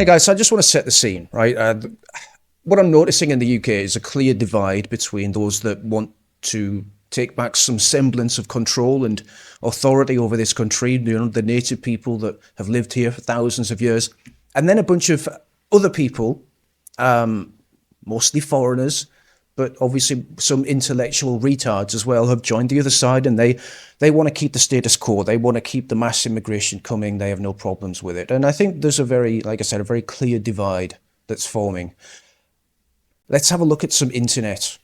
Hey guys, so I just want to set the scene, right? What I'm noticing in the UK is a clear divide between those that want to take back some semblance of control and authority over this country, you know, the native people that have lived here for thousands of years, and then a bunch of other people, mostly foreigners, but obviously some intellectual retards as well, have joined the other side, and they want to keep the status quo. They want to keep the mass immigration coming. They have no problems with it. And I think there's a very, like I said, a very clear divide that's forming. Let's have a look at some internet.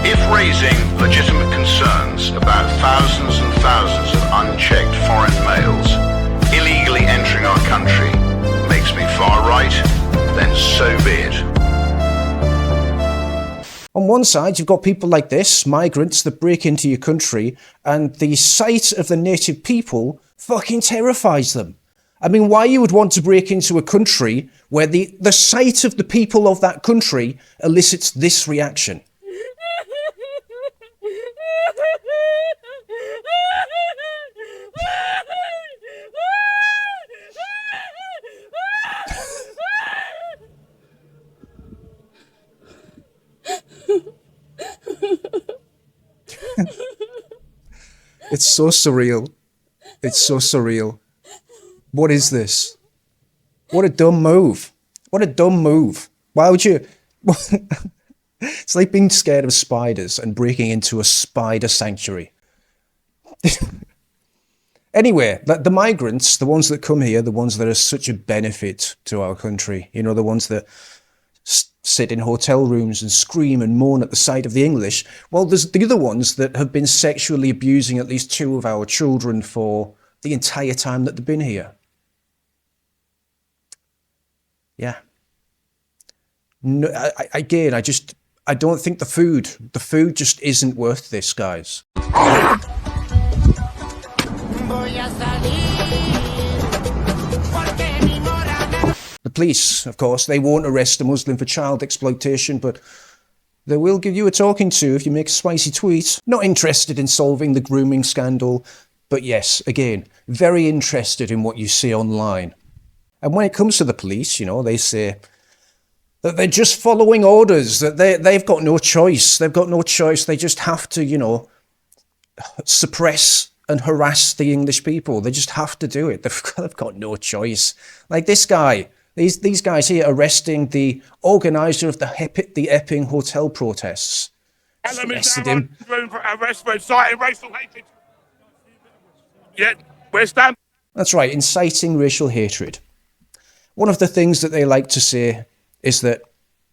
If raising legitimate concerns about thousands and thousands of unchecked foreign males illegally entering our country makes me far right, then so be it. On one side, you've got people like this, migrants that break into your country, and the sight of the native people fucking terrifies them. I mean, why you would want to break into a country where the sight of the people of that country elicits this reaction? It's so surreal. It's so surreal. What is this? What a dumb move. What a dumb move. Why would you... It's like being scared of spiders and breaking into a spider sanctuary. Anyway, the migrants, the ones that come here, the ones that are such a benefit to our country, you know, the ones that sit in hotel rooms and scream and moan at the sight of the English. Well, there's the other ones that have been sexually abusing at least 2 of our children for the entire time that they've been here. Yeah. No, again, I don't think the food just isn't worth this, guys. The police, of course, they won't arrest a Muslim for child exploitation, but they will give you a talking to if you make a spicy tweet. Not interested in solving the grooming scandal, but yes, again, very interested in what you see online. And when it comes to the police, you know, they say that they're just following orders, that they've got no choice. They've got no choice. They just have to, you know, suppress and harass the English people. They just have to do it. They've got no choice. Like this guy. These guys here arresting the organizer of the Epping hotel protests. Arrested him. Arrest for inciting racial hatred. Yeah, where's Dan? That's right, inciting racial hatred. One of the things that they like to say is that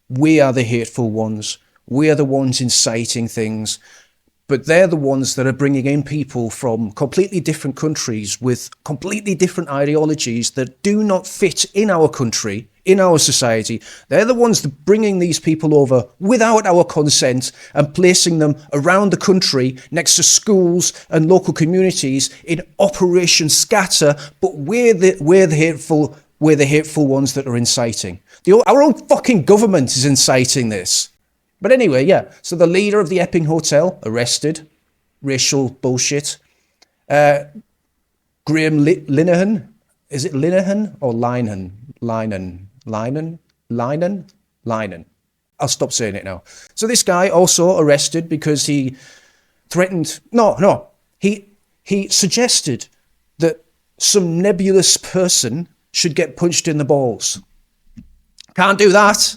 we are the hateful ones. We are the ones inciting things. But they're the ones that are bringing in people from completely different countries with completely different ideologies that do not fit in our country, in our society. They're the ones that are bringing these people over without our consent and placing them around the country next to schools and local communities in Operation Scatter. But we're the hateful ones that are inciting. Our own fucking government is inciting this. But anyway, yeah, so the leader of the Epping Hotel, arrested, racial bullshit. Graham Linehan, is it Linehan or Linehan? Linehan. I'll stop saying it now. So this guy also arrested because he threatened, he suggested that some nebulous person should get punched in the balls. Can't do that.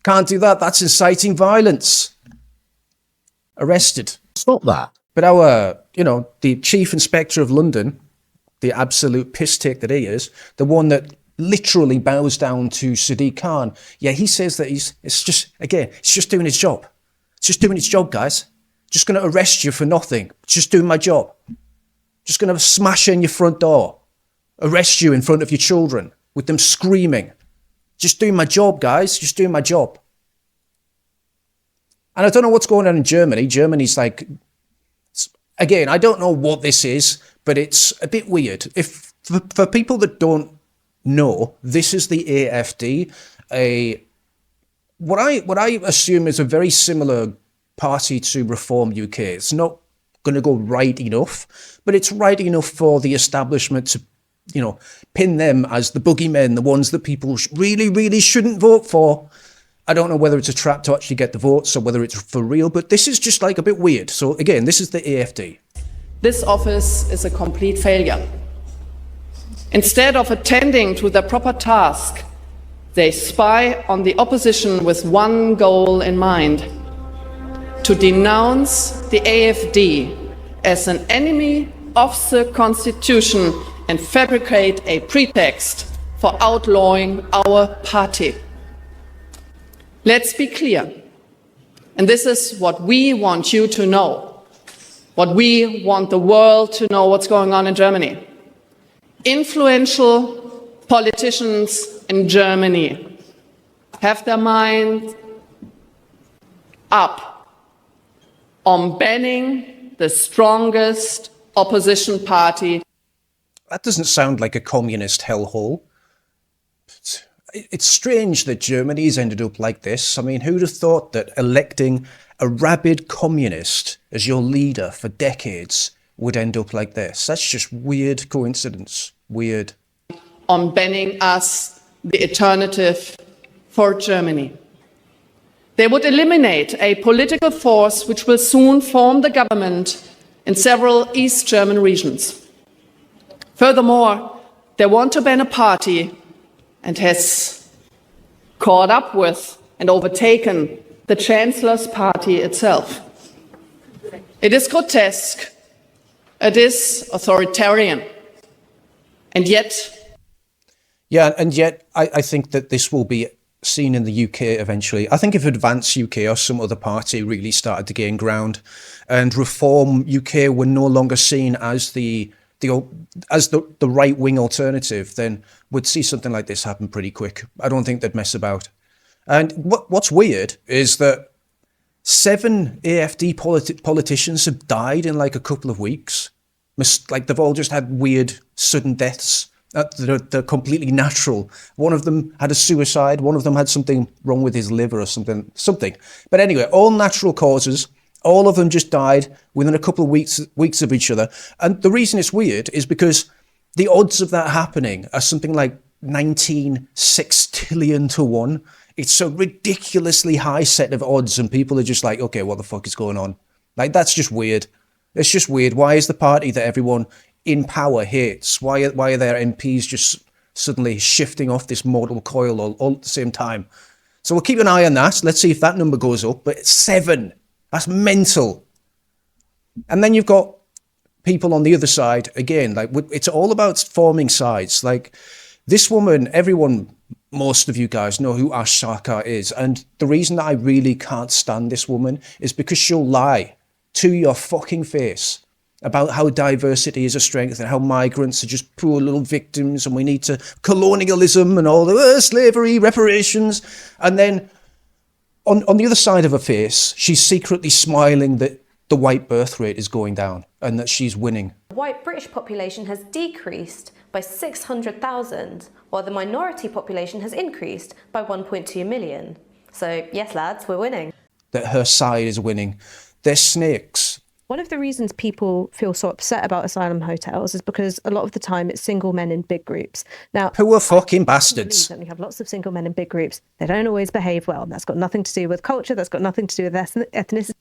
Can't do that. That's inciting violence. Arrested. Stop that. But our, the Chief Inspector of London, the absolute piss take that he is, the one that literally bows down to Sadiq Khan. Yeah, he says that it's just doing his job. It's just doing its job, guys. Just going to arrest you for nothing. Just doing my job. Just going to smash in your front door. Arrest you in front of your children with them screaming. Just doing my job, guys. Just doing my job. And I don't know what's going on in Germany. Germany's like, again, I don't know what this is, but it's a bit weird. If for people that don't know, this is the AfD, what I assume is a very similar party to Reform UK. It's not going to go right enough, but it's right enough for the establishment to, you know, pin them as the boogeymen, the ones that people really, really shouldn't vote for. I don't know whether it's a trap to actually get the votes or whether it's for real, but this is just like a bit weird. So again, this is the AFD. This office is a complete failure. Instead of attending to their proper task, they spy on the opposition with one goal in mind: to denounce the AFD as an enemy of the Constitution and fabricate a pretext for outlawing our party. Let's be clear, and this is what we want you to know, what we want the world to know what's going on in Germany. Influential politicians in Germany have their mind up on banning the strongest opposition party. That doesn't sound like a communist hellhole. It's strange that Germany's ended up like this. I mean, who'd have thought that electing a rabid communist as your leader for decades would end up like this? That's just weird coincidence. Weird. On banning us the alternative for Germany. They would eliminate a political force which will soon form the government in several East German regions. Furthermore, they want to ban a party and has caught up with and overtaken the Chancellor's party itself. It is grotesque, it is authoritarian, and yet... Yeah, and yet I think that this will be seen in the UK eventually. I think if Advance UK or some other party really started to gain ground and Reform UK were no longer seen as the right-wing alternative, then we'd see something like this happen pretty quick. I don't think they'd mess about. And what's weird is that 7 AFD politicians have died in like a couple of weeks. Like they've all just had weird sudden deaths. They're completely natural. One of them had a suicide. One of them had something wrong with his liver or something. But anyway, all natural causes. All of them just died within a couple of weeks of each other. And the reason it's weird is because the odds of that happening are something like 19 sextillion to 1. It's a ridiculously high set of odds, and people are just like, okay, what the fuck is going on? Like, that's just weird. It's just weird. Why is the party that everyone in power hates, why are their MPs just suddenly shifting off this mortal coil all at the same time? So we'll keep an eye on that. Let's see if that number goes up. But 7. That's mental. And then you've got people on the other side, again, like it's all about forming sides. Like this woman, most of you guys know who Ash Sarkar is. And the reason that I really can't stand this woman is because she'll lie to your fucking face about how diversity is a strength and how migrants are just poor little victims and we need to colonialism and all the slavery, reparations. And then on the other side of her face, she's secretly smiling that the white birth rate is going down and that she's winning. The white British population has decreased by 600,000, while the minority population has increased by 1.2 million. So yes, lads, we're winning. That her side is winning. They're snakes. One of the reasons people feel so upset about asylum hotels is because a lot of the time it's single men in big groups. Now, poor fucking bastards. We have lots of single men in big groups. They don't always behave well. That's got nothing to do with culture. That's got nothing to do with ethnicity.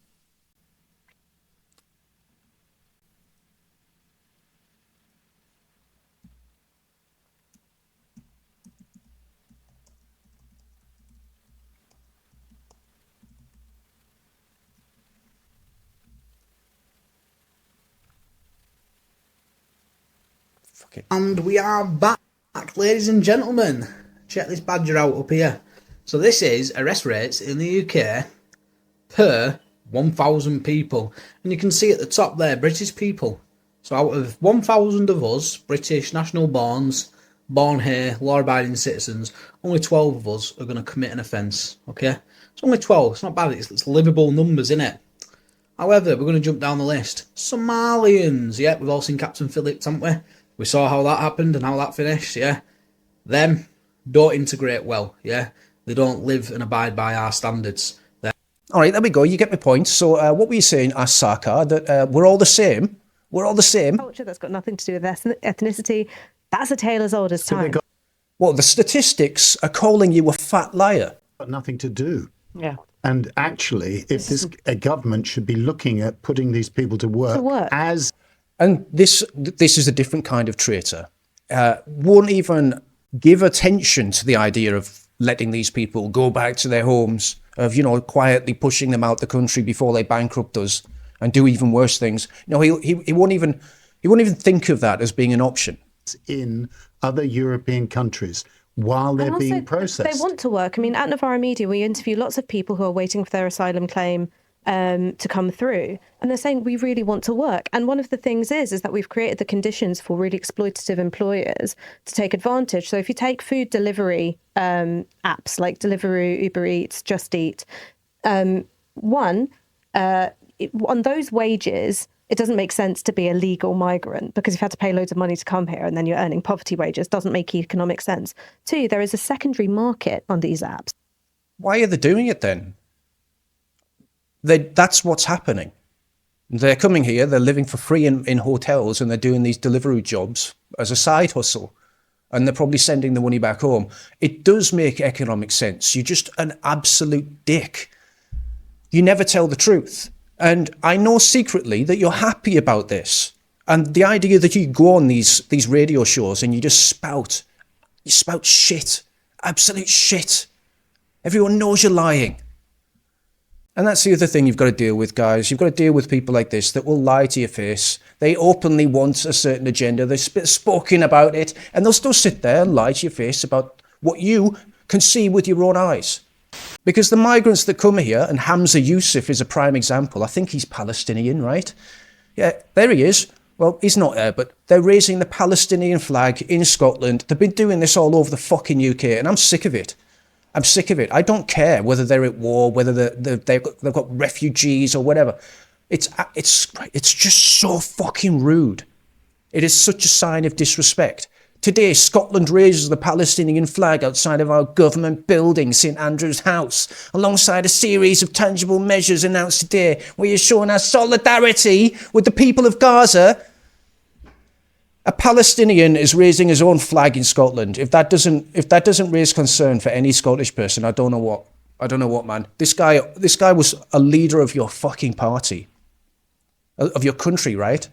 And we are back, ladies and gentlemen. Check this badger out up here. So this is arrest rates in the UK per 1,000 people. And you can see at the top there, British people. So out of 1,000 of us, British national borns, born here, law-abiding citizens, only 12 of us are going to commit an offence, okay? It's only 12, it's not bad, it's livable numbers, innit? However, we're going to jump down the list. Somalians, yeah, we've all seen Captain Phillips, haven't we? We saw how that happened and how that finished, yeah? Them don't integrate well, yeah? They don't live and abide by our standards. All right, there we go. You get my point. So what were you saying, Asaka, that we're all the same? We're all the same? Culture that's got nothing to do with ethnicity. That's a tale as old as time. Well, the statistics are calling you a fat liar. Got nothing to do. Yeah. And actually, if a government should be looking at putting these people to work, as... And this is a different kind of traitor. Won't even give attention to the idea of letting these people go back to their homes, of, quietly pushing them out the country before they bankrupt us and do even worse things. No, he won't even think of that as being an option. In other European countries while they're being processed. They want to work. I mean, at Novara Media, we interview lots of people who are waiting for their asylum claim to come through, and they're saying we really want to work. And one of the things is that we've created the conditions for really exploitative employers to take advantage. So if you take food delivery apps like Deliveroo, Uber Eats, Just Eat, on those wages, it doesn't make sense to be a legal migrant, because you've had to pay loads of money to come here and then you're earning poverty wages. Doesn't make economic sense. 2, there is a secondary market on these apps. Why are they doing it then? That's what's happening. They're coming here, they're living for free in hotels, and they're doing these delivery jobs as a side hustle. And they're probably sending the money back home. It does make economic sense. You're just an absolute dick. You never tell the truth. And I know secretly that you're happy about this. And the idea that you go on these radio shows and you just spout shit, absolute shit. Everyone knows you're lying. And that's the other thing you've got to deal with, guys. You've got to deal with people like this that will lie to your face. They openly want a certain agenda. They've spoken about it, and they'll still sit there and lie to your face about what you can see with your own eyes. Because the migrants that come here, and Hamza Yusuf is a prime example. I think he's Palestinian, right? Yeah, there he is. Well, he's not there, but they're raising the Palestinian flag in Scotland. They've been doing this all over the fucking UK, and I'm sick of it. I'm sick of it. I don't care whether they're at war, whether they've got refugees or whatever. It's just so fucking rude. It is such a sign of disrespect. Today, Scotland raises the Palestinian flag outside of our government building, St Andrew's House, alongside a series of tangible measures announced today. We are showing our solidarity with the people of Gaza. A Palestinian is raising his own flag in Scotland. If that doesn't raise concern for any Scottish person, I don't know what. I don't know what, man. This guy was a leader of your fucking party, of your country, right?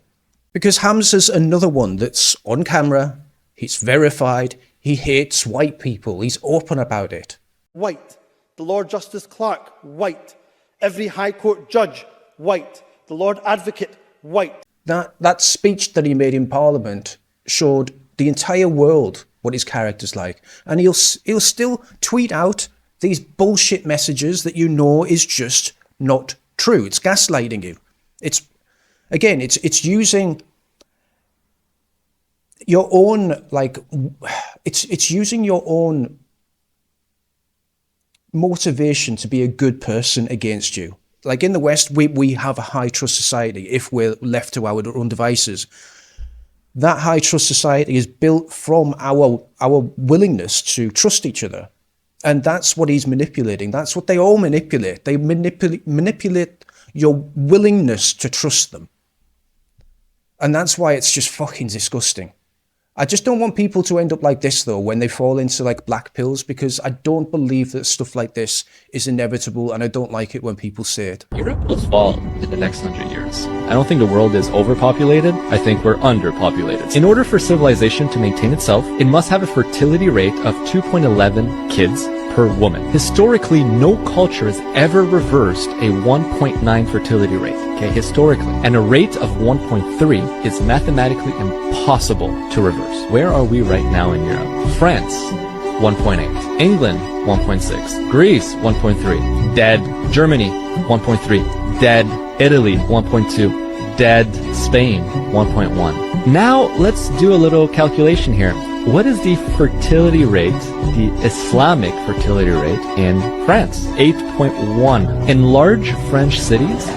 Because Hamza's another one that's on camera. He's verified. He hates white people. He's open about it. White. The Lord Justice Clerk, white. Every High Court judge, white. The Lord Advocate, white. That speech that he made in Parliament showed the entire world what his character's like. And he'll still tweet out these bullshit messages that you know is just not true. It's gaslighting you. It's using your own, it's using your own motivation to be a good person against you. Like in the West, we have a high trust society if we're left to our own devices. That high trust society is built from our willingness to trust each other. And that's what he's manipulating. That's what they all manipulate. They manipulate your willingness to trust them. And that's why it's just fucking disgusting. I just don't want people to end up like this, though, when they fall into like black pills, because I don't believe that stuff like this is inevitable, and I don't like it when people say it. Europe will fall in the next 100 years. I don't think the world is overpopulated. I think we're underpopulated. In order for civilization to maintain itself, it must have a fertility rate of 2.11 kids per woman. Historically, no culture has ever reversed a 1.9 fertility rate, okay, historically. And a rate of 1.3 is mathematically impossible to reverse. Where are we right now in Europe? France, 1.8. England, 1.6. Greece, 1.3. Dead. Germany, 1.3. Dead. Italy, 1.2. Dead. Spain, 1.1. Now, let's do a little calculation here. What is the fertility rate, the Islamic fertility rate in France? 8.1. In large French cities,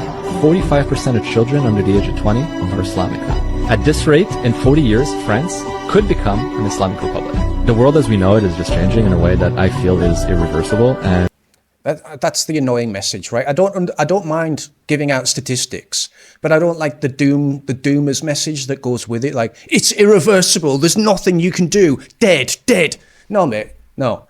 45% of children under the age of 20 are Islamic now. At this rate, in 40 years, France could become an Islamic republic. The world as we know it is just changing in a way that I feel is irreversible. And That's the annoying message, right? I don't mind giving out statistics, but I don't like the doomers message that goes with it. Like, it's irreversible. There's nothing you can do. Dead. No, mate. No.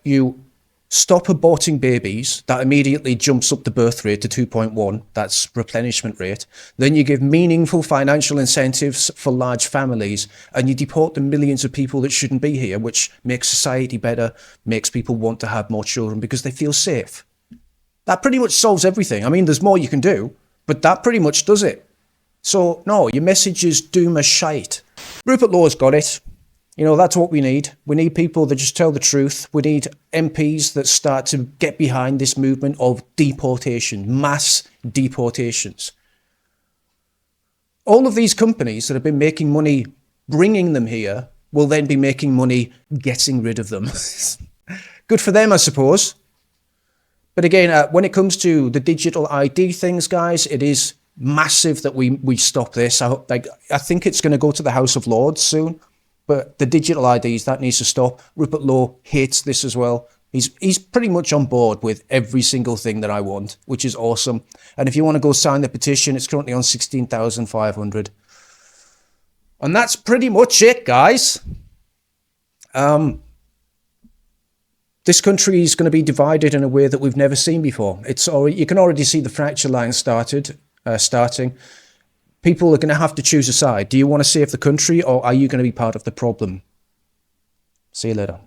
You stop aborting babies. That immediately jumps up the birth rate to 2.1. That's replenishment rate. Then you give meaningful financial incentives for large families, and you deport the millions of people that shouldn't be here, which makes society better, makes people want to have more children because they feel safe. That pretty much solves everything. I mean, there's more you can do, but that pretty much does it. So, no, your message is doom as shite. Rupert Law's got it. You know, that's what we need. We need people that just tell the truth. We need MPs that start to get behind this movement of deportation, mass deportations. All of these companies that have been making money bringing them here will then be making money getting rid of them. Good for them, I suppose. But again, when it comes to the digital ID things, guys, it is massive that we stop this. I think it's going to go to the House of Lords soon. But the digital IDs, that needs to stop. Rupert Law hates this as well. He's pretty much on board with every single thing that I want, which is awesome. And if you want to go sign the petition, it's currently on 16,500. And that's pretty much it, guys. This country is going to be divided in a way that we've never seen before. You can already see the fracture line starting. People are going to have to choose a side. Do you want to save the country, or are you going to be part of the problem? See you later.